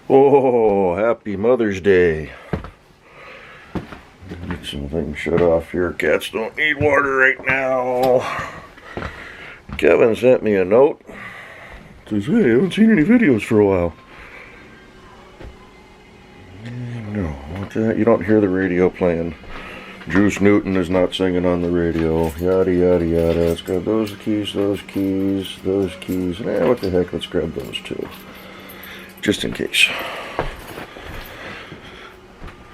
Oh, happy Mother's Day. Get some things shut off here. Cats don't need water right now. Kevin sent me a note. Says, hey, I haven't seen any videos for a while. No, you don't hear the radio playing. Juice Newton is not singing on the radio. Yada, yada, yada. Let's grab those keys, those keys, those keys. What the heck, let's grab those too. Just in case.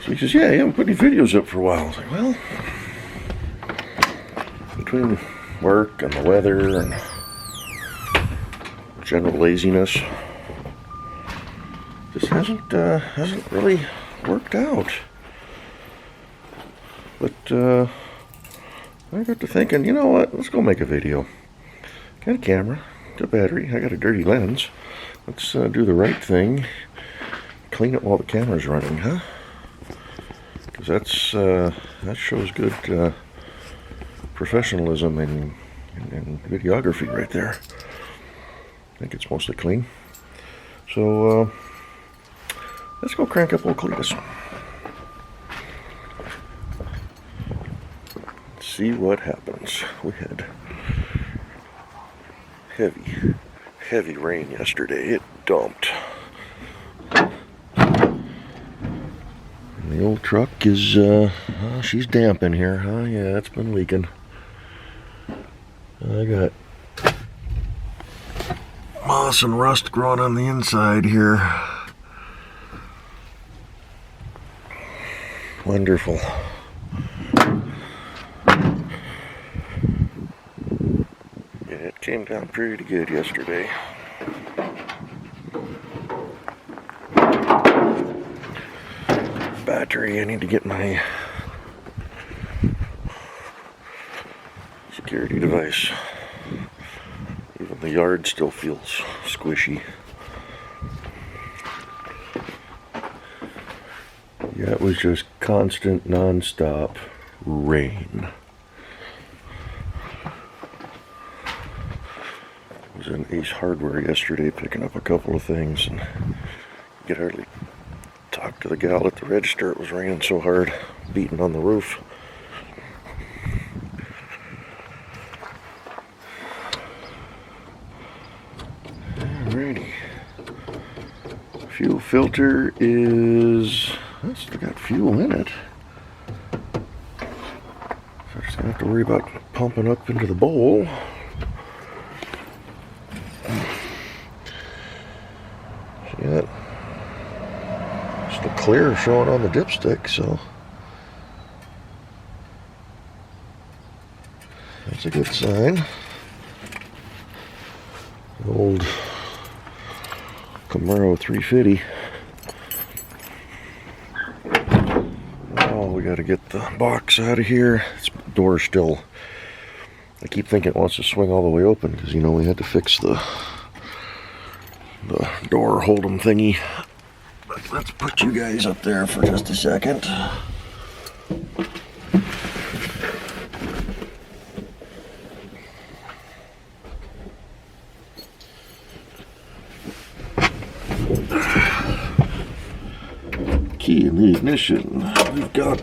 So he says, yeah, you haven't put any videos up for a while. I was like, well, between work and the weather and general laziness, this hasn't really worked out. But I got to thinking, you know what, let's go make a video. Got a camera, got a battery, I got a dirty lens. Let's do the right thing. Clean it while the camera's running, huh? Because that shows good professionalism in videography right there. I think it's mostly clean. So let's go crank up old Cletus. See what happens. We had heavy rain yesterday. It dumped. And the old truck is, she's damp in here, huh? Yeah, it's been leaking. I got moss and rust growing on the inside here. Wonderful. Came down pretty good yesterday. Battery, I need to get my security device. Even the yard still feels squishy. Yeah, it was just constant, non-stop rain. I was in Ace Hardware yesterday picking up a couple of things, and could hardly talk to the gal at the register. It was raining so hard, beating on the roof. Alrighty. Fuel filter is, it's still got fuel in it. So I just don't have to worry about pumping up into the bowl. Yet, still clear showing on the dipstick, so that's a good sign. Old Camaro 350. Oh, we got to get the box out of here. This door's still, I keep thinking it wants to swing all the way open because, you know, we had to fix the door hold'em thingy. But let's put you guys up there for just a second. Key in the ignition. We've got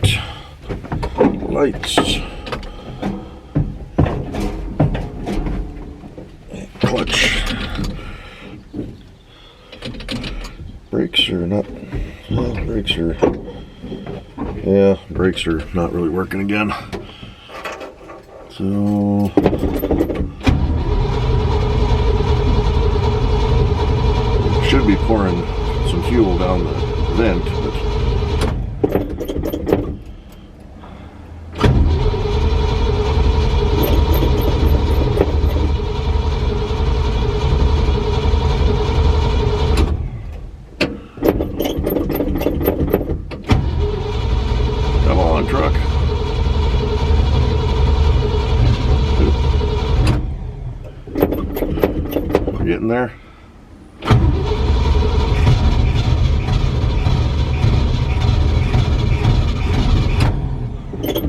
lights. Clutch. Brakes are not, well, brakes are not really working again. So, should be pouring some fuel down the vent, but truck. We're getting there. Yeah.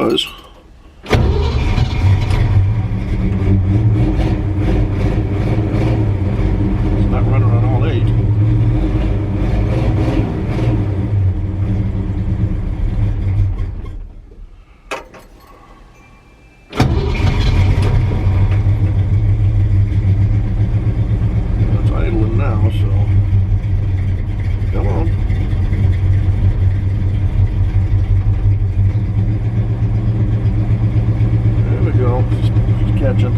was. It's not running on all 8. It's idling now, so come on. There we go. Just catching.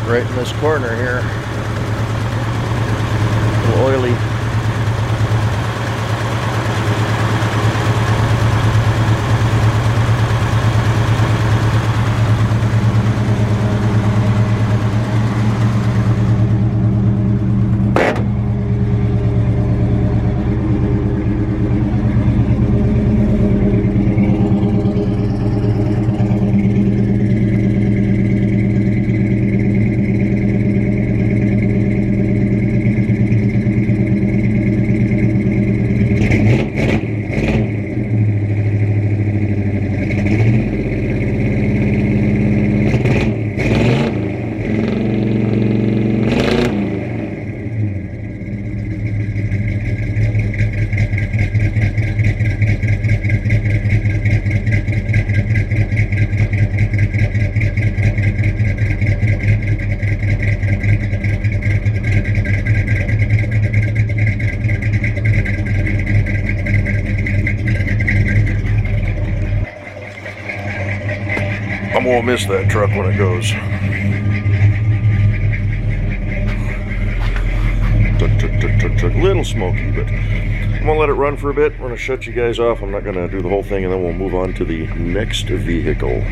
Right in this corner here. A little oily. I won't miss that truck when it goes. Took a little smoky, but I'm gonna let it run for a bit. We're gonna shut you guys off. I'm not gonna do the whole thing, and then we'll move on to the next vehicle.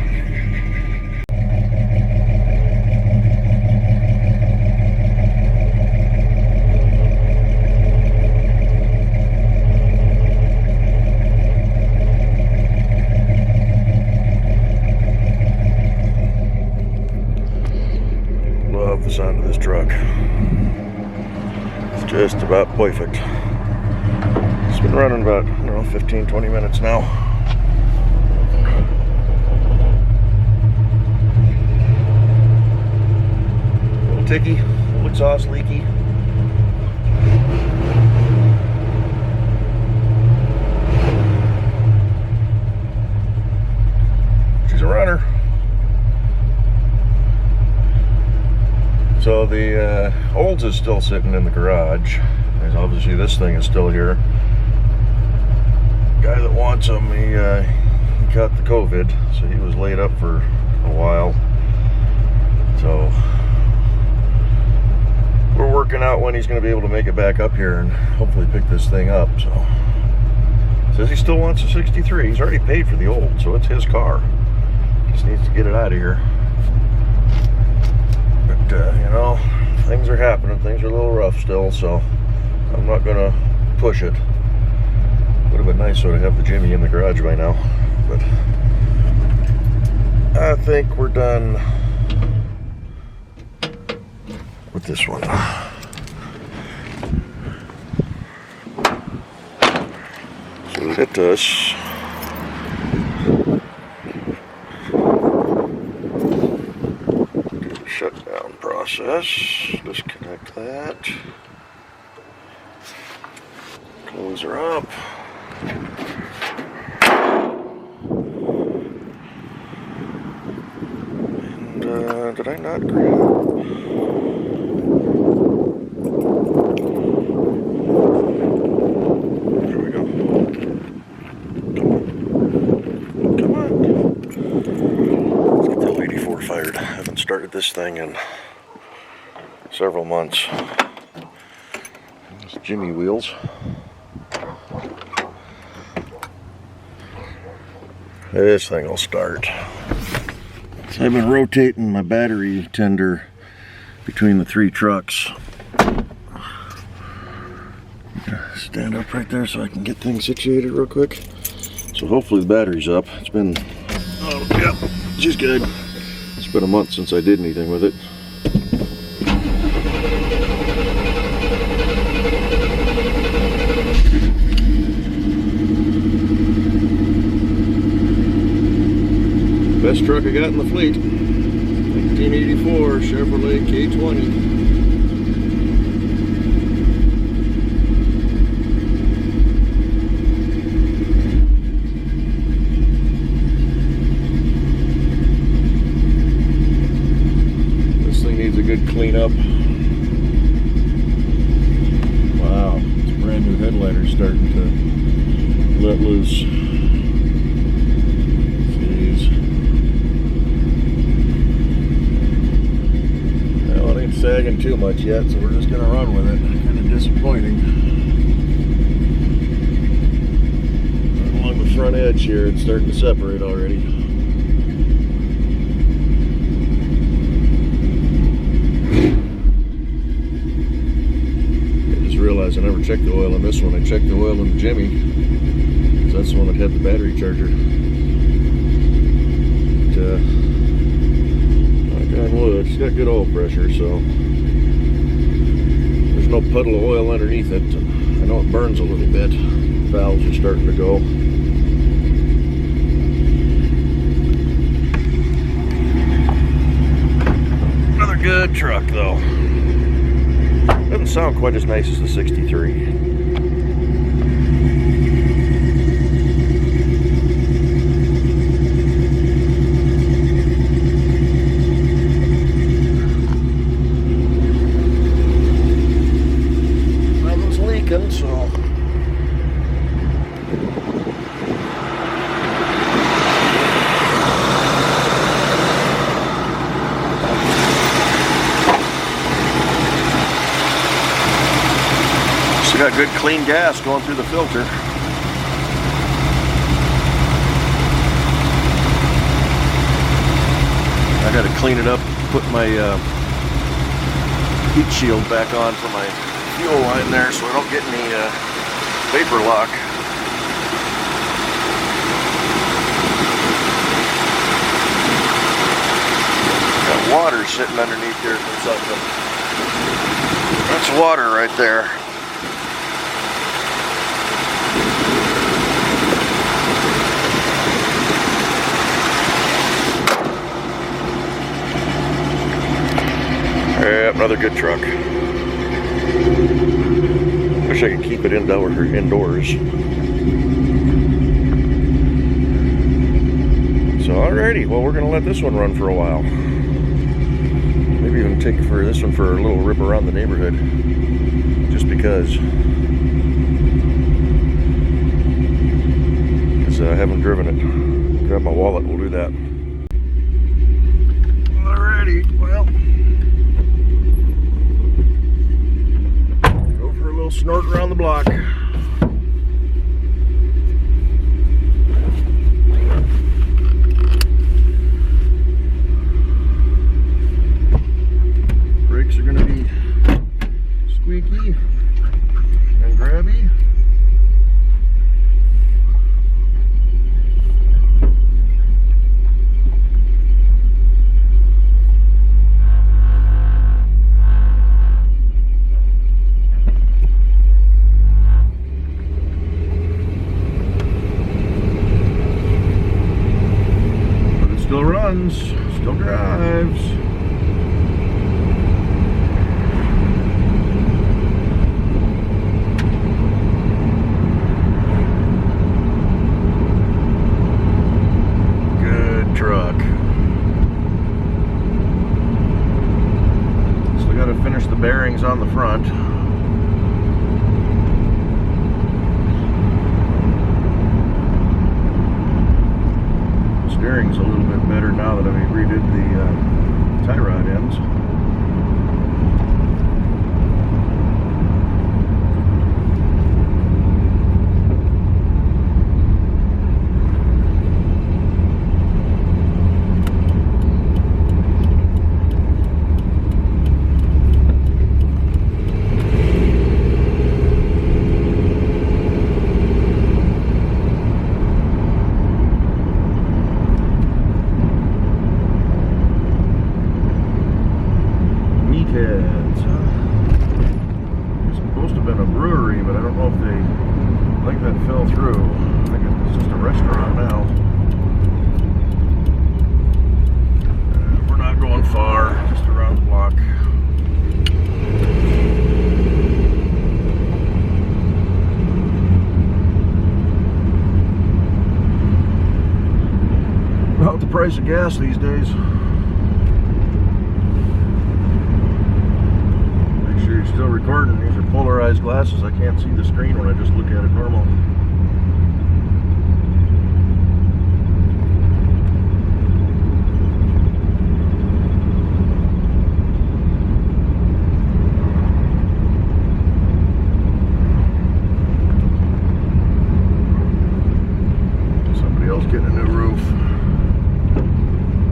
Love the sound of this truck. It's just about perfect. It's been running about, 15-20 minutes now. A little ticky, a little exhaust leaky. She's a runner. So the Olds is still sitting in the garage. There's obviously this thing is still here. Guy that wants him, he caught the COVID, so he was laid up for a while. So we're working out when he's going to be able to make it back up here and hopefully pick this thing up. So says he still wants a 63. He's already paid for the Old, so it's his car. Just needs to get it out of here. But things are happening. Things are a little rough still, so I'm not gonna push it. Would have been nice to have the Jimmy in the garage by now, but I think we're done with this one. So let us do the shutdown process. Disconnect that. Close her up. And did I not grab? There we go. Come on. Let's get the L84 fired. I haven't started this thing in several months. Those Jimmy wheels. This thing will start. So I've been rotating my battery tender between the 3 trucks. Stand up right there so I can get things situated real quick. So hopefully the battery's up. It's been, oh yeah, she's good. It's been a month since I did anything with it. Best truck I got in the fleet. 1984 Chevrolet K20. Good cleanup. Wow, this brand new headliner's starting to let loose. Jeez. Well, it ain't sagging too much yet, so we're just gonna run with it. Kind of disappointing. Right along the front edge here, it's starting to separate already. Realized I never checked the oil on this one. I checked the oil in the Jimmy, because that's the one that had the battery charger. But, knock on wood, it's got good oil pressure, so there's no puddle of oil underneath it. I know it burns a little bit. Valves are starting to go. Another good truck, though. Doesn't sound quite as nice as the 63. Nothing's leaking, so got good clean gas going through the filter. I got to clean it up, put my heat shield back on for my fuel line there so I don't get any vapor lock. Got water sitting underneath here from something. That's water right there. Yep, another good truck. Wish I could keep it indoors. So alrighty, well, we're gonna let this one run for a while. Maybe even take this one for a little rip around the neighborhood, just because I haven't driven it. Grab my wallet, we'll do that. Alrighty, well. Snort around the block. Brakes are going to be squeaky and grabby. Still runs, still drives. Good truck. Still got to finish the bearings on the front. Steering's a little bit better now that I redid the tie rod ends. Bulkheads. It's supposed to have been a brewery, but I don't know if I think that fell through. I think it's just a restaurant now. We're not going far, just around the block. About the price of gas these days. Make sure you're still recording. These are polarized glasses. I can't see the screen when I just look at it normal. Somebody else getting a new roof.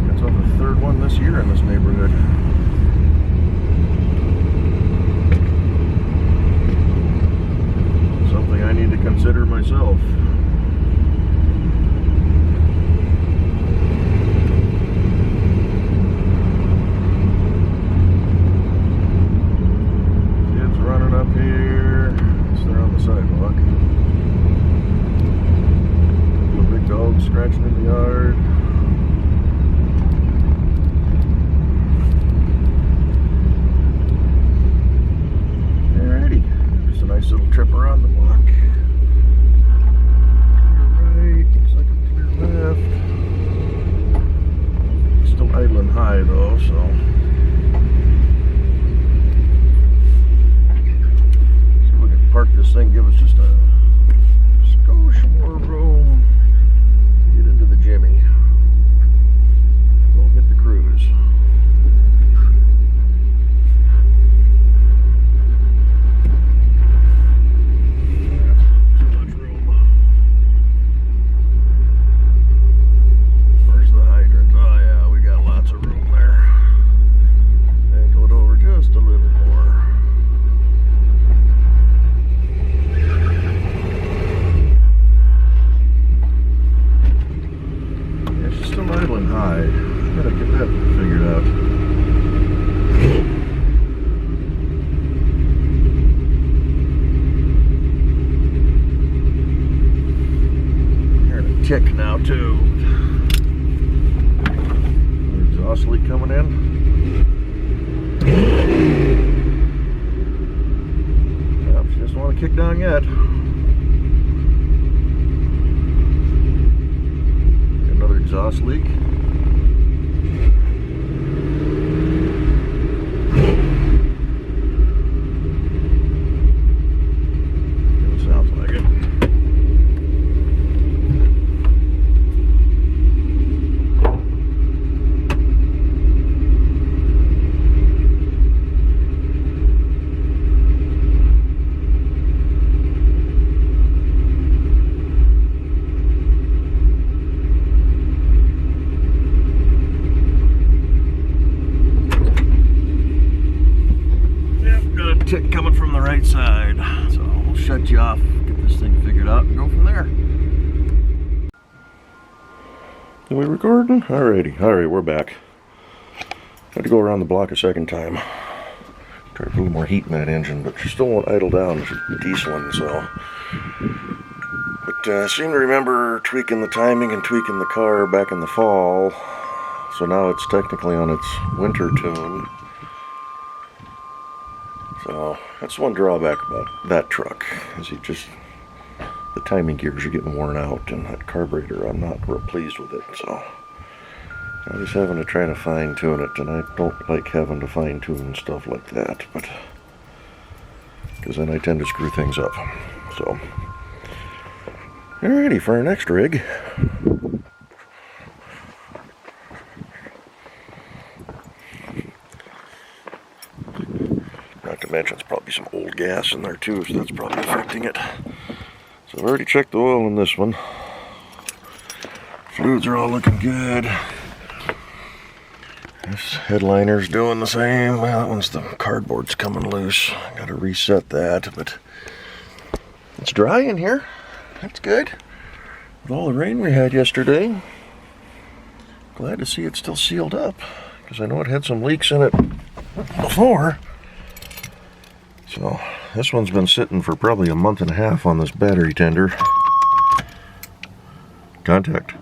That's on the third one this year in this neighborhood. Something I need to consider myself. Kids running up here. They're on the sidewalk. A big dog scratching in the yard. Nice little trip around the block. Clear right, looks like a clear left. Still idling high though, so. See if we can park this thing, give us just a skosh more room. Get into the Jimmy. Don't hit the cruise. High. Gotta get that figured out. Hearing a tick now too. Exhaust leak coming in. Yep, she doesn't want to kick down yet. Another exhaust leak. Tick coming from the right side, so we'll shut you off, get this thing figured out, and go from there. Are we recording? Alrighty, alright, we're back. Had to go around the block a second time. Try to put a little more heat in that engine, but she still won't idle down. She's dieseling, so. But I seem to remember tweaking the timing and tweaking the car back in the fall, so now it's technically on its winter tune. So that's one drawback about that truck, is the timing gears are getting worn out, and that carburetor, I'm not real pleased with it, so I'm just having to try to fine tune it, and I don't like having to fine tune stuff like that, but because then I tend to screw things up. So alrighty, for our next rig. Not to mention, it's probably some old gas in there too, so that's probably affecting it. So I've already checked the oil in this one. Fluids are all looking good. This headliner's doing the same. Well, that one's the cardboard's coming loose. I gotta reset that, but it's dry in here. That's good. With all the rain we had yesterday, glad to see it's still sealed up. because I know it had some leaks in it before. So this one's been sitting for probably a month and a half on this battery tender. Contact.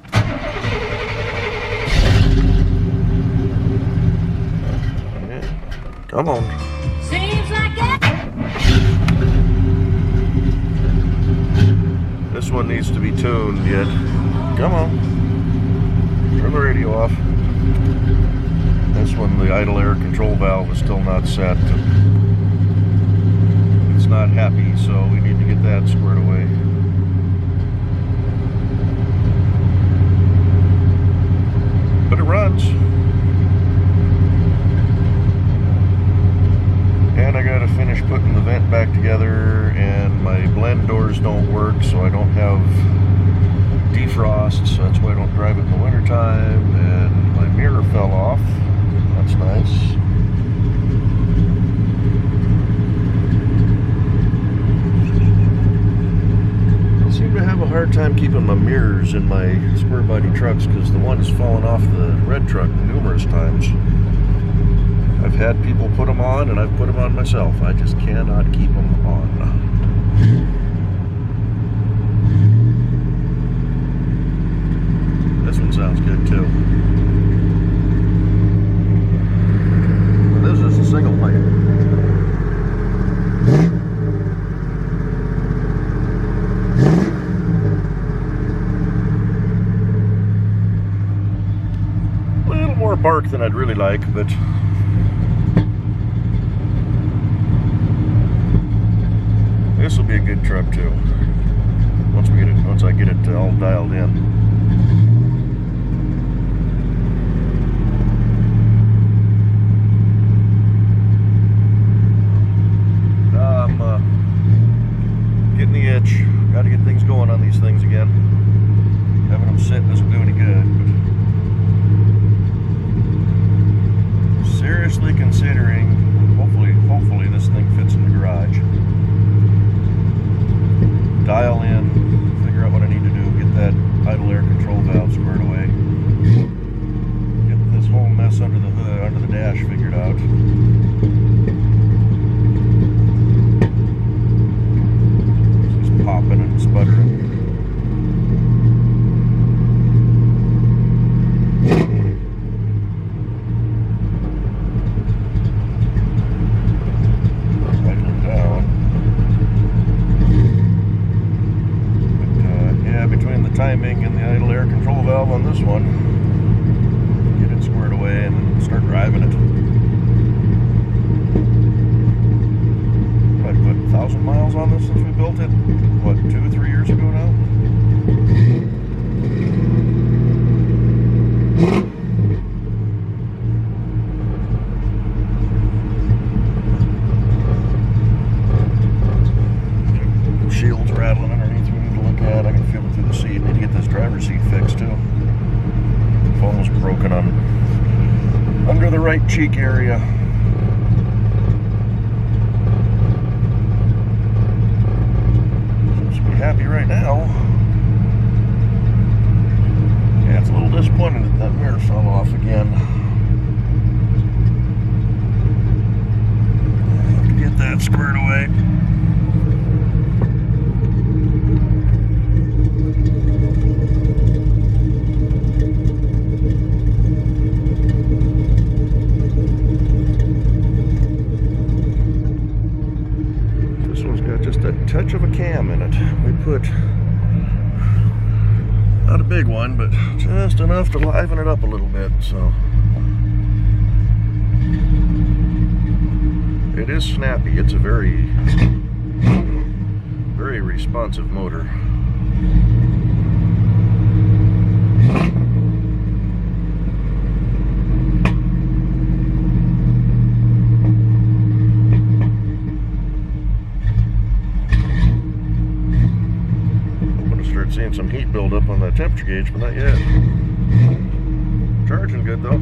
Yeah. Come on. Seems like it. This one needs to be tuned yet. Come on. Turn the radio off. This one, the idle air control valve is still not set. It's not happy, so we need to get that squared away. But it runs. And I gotta finish putting the vent back together, and my blend doors don't work, so I don't have defrost, so that's why I don't drive it in the wintertime. And my mirror fell off. That's nice. I seem to have a hard time keeping my mirrors in my square body trucks because the one has fallen off the red truck numerous times. I've had people put them on, and I've put them on myself. I just cannot keep them on. This one sounds good too. This is a single plate. A little more bark than I'd really like, but this will be a good truck too. Once I get it all dialed in. Getting the itch. Got to get things going on these things again. Having them sit doesn't do any good. But seriously considering, hopefully this thing fits in the garage. Dial in, figure out what I need to do, get that idle air control valve squared away. Get this whole mess under the hood, under the dash figured out. Popping and sputtering. Idling down. But yeah, between the timing and the idle air control valve on this one, get it squared away and then start driving it. I put 1,000 miles on this since we built it. What, 2 or 3 years ago now? Shields rattling underneath we need to look at. I can feel it through the seat. Need to get this driver's seat fixed too. It's almost broken on under the right cheek area. Happy right now. Yeah, it's a little disappointing that that mirror fell off again. I have to get that squared away. This one's got just a touch of a cam in it. We put, not a big one, but just enough to liven it up a little bit, so. It is snappy. It's a very, very responsive motor. Seeing some heat build up on that temperature gauge, but not yet. Charging good though.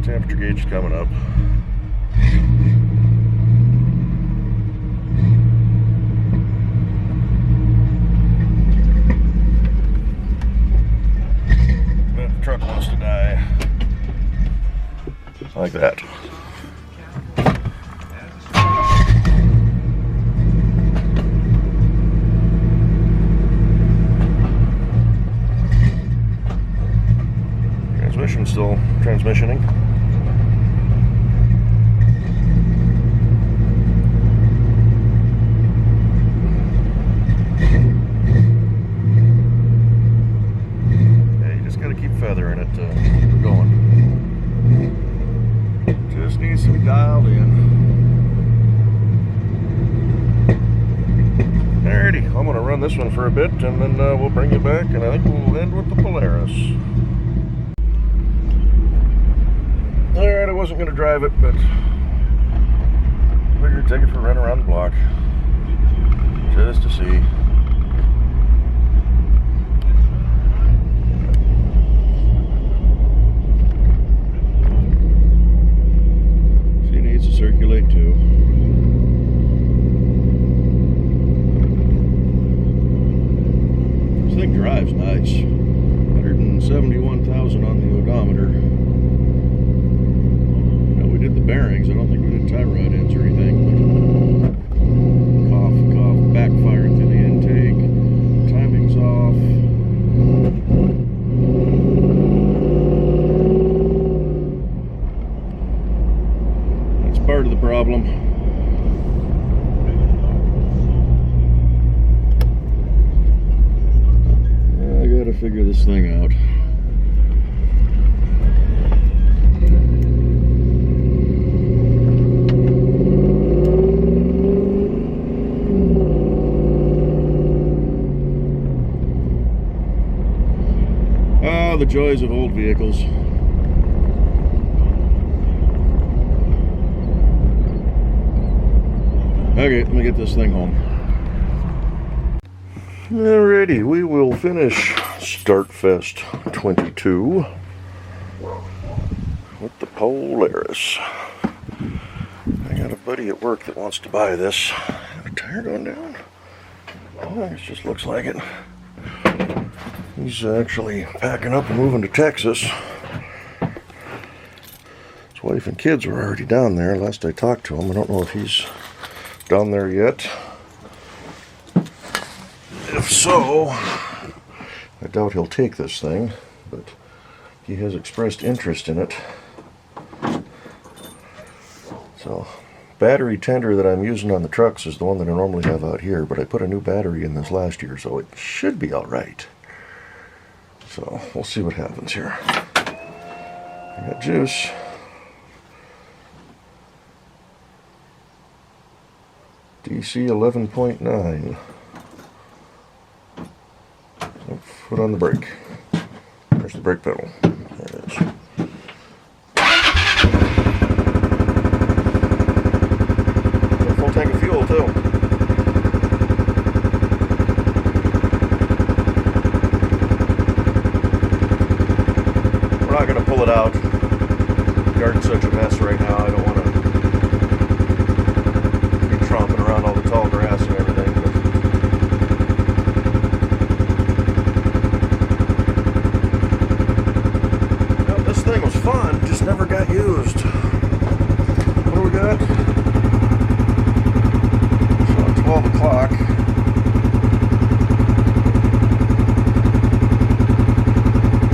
Temperature gauge is coming up. The truck wants to die. Like that. Transmission still transmissioning. Yeah, you just gotta keep feathering it to keep it going. Just needs to be dialed in. Alrighty, I'm gonna run this one for a bit and then we'll bring you back, and I think we'll end with the Polaris. Alright, I wasn't going to drive it, but figured take it for a run around the block just to see. She needs to circulate too. This thing drives nice. 171,000 on the odometer. The bearings, I don't think we did tie rod ends or anything, but cough, backfiring through the intake, timing's off. That's part of the problem. I gotta figure this thing out. The joys of old vehicles. Okay, let me get this thing home. Alrighty, we will finish Startfest 22 with the Polaris. I got a buddy at work that wants to buy this. Got a tire going down? Oh, it just looks like it. He's actually packing up and moving to Texas. His wife and kids were already down there last I talked to him. I don't know if he's down there yet. If so, I doubt he'll take this thing, but he has expressed interest in it. So, battery tender that I'm using on the trucks is the one that I normally have out here, but I put a new battery in this last year, so it should be alright. So, we'll see what happens here. I got juice. DC 11.9. Foot on the brake. There's the brake pedal. There it is. Got a full tank of fuel too. We're not going to pull it out. The garden's such a mess right now. I don't want to be tromping around all the tall grass and everything. But this thing was fun, just never got used. What do we got? So 12 o'clock.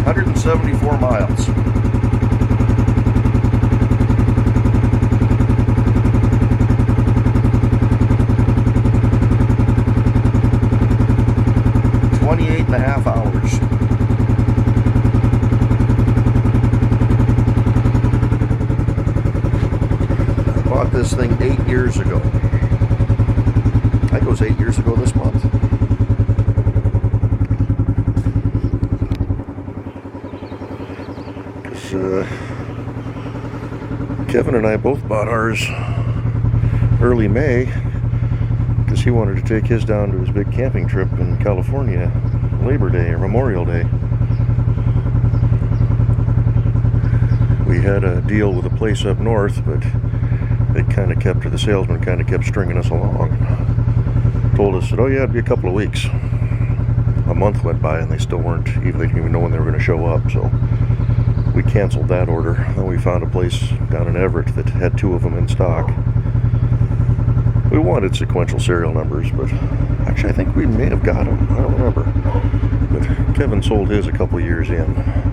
174 miles. And a half hours. I bought this thing 8 years ago. I think it was 8 years ago this month. Kevin and I both bought ours early May because he wanted to take his down to his big camping trip in California. Labor Day or Memorial Day. We had a deal with a place up north, but the salesman kind of kept stringing us along. Told us that, oh yeah, it'd be a couple of weeks. A month went by and they still weren't, they didn't even know when they were going to show up, so we canceled that order. Then we found a place down in Everett that had 2 of them in stock. We wanted sequential serial numbers, but actually I think we may have got them. I don't remember. But Kevin sold his a couple of years in.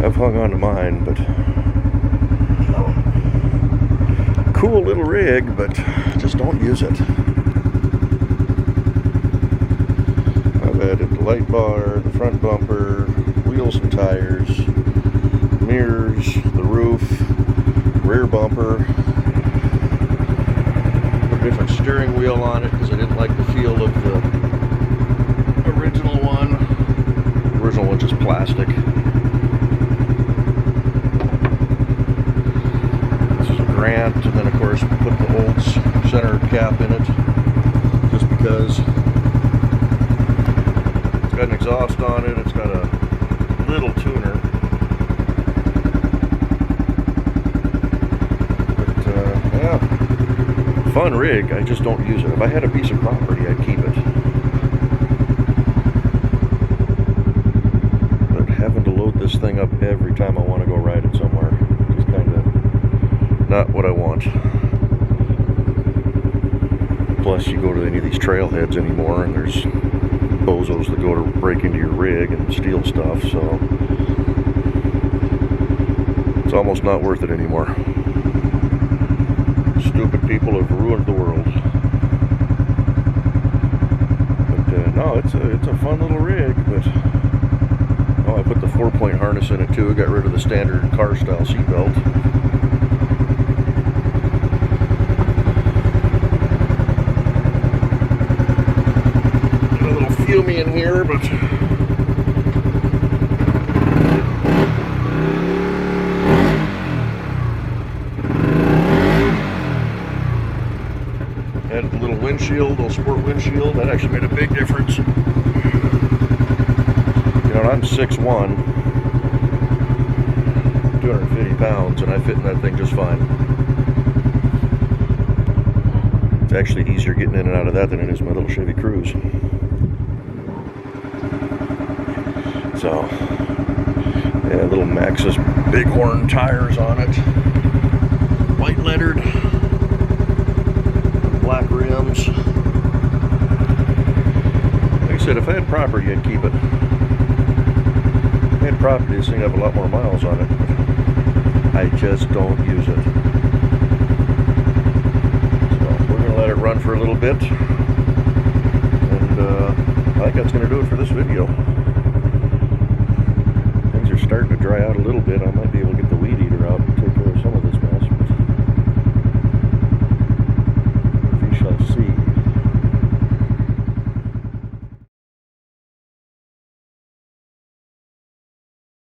I've hung on to mine, but cool little rig, but just don't use it. I've added the light bar, the front bumper, wheels and tires, mirrors, the roof, rear bumper. Put a different steering wheel on it because I didn't like the feel of the original one. The original one's just plastic. This is a Grant, and then of course we put the old center cap in it just because it's got an exhaust on it. It's got a little tuner. But yeah, fun rig. I just don't use it. If I had a piece of property, I'd keep it. But having to load this thing up every time I want to go ride it somewhere, just kind of not what I want. Plus, you go to any of these trailheads anymore, and there's bozos that go to break into your rig and steal stuff, so it's almost not worth it anymore. Stupid people have ruined the world. But no, it's a fun little rig. But I put the 4-point harness in it too. I got rid of the standard car style seatbelt. Me in here, but added the little windshield, little sport windshield. That actually made a big difference. You know, I'm 6'1", 250 pounds, and I fit in that thing just fine. It's actually easier getting in and out of that than it is my little Chevy Cruze. So, yeah, little Maxxis Bighorn tires on it. White lettered. Black rims. Like I said, if I had property, I'd keep it. If I had property, this thing would have a lot more miles on it. I just don't use it. So, we're going to let it run for a little bit. And I think that's going to do it for this video. Starting to dry out a little bit. I might be able to get the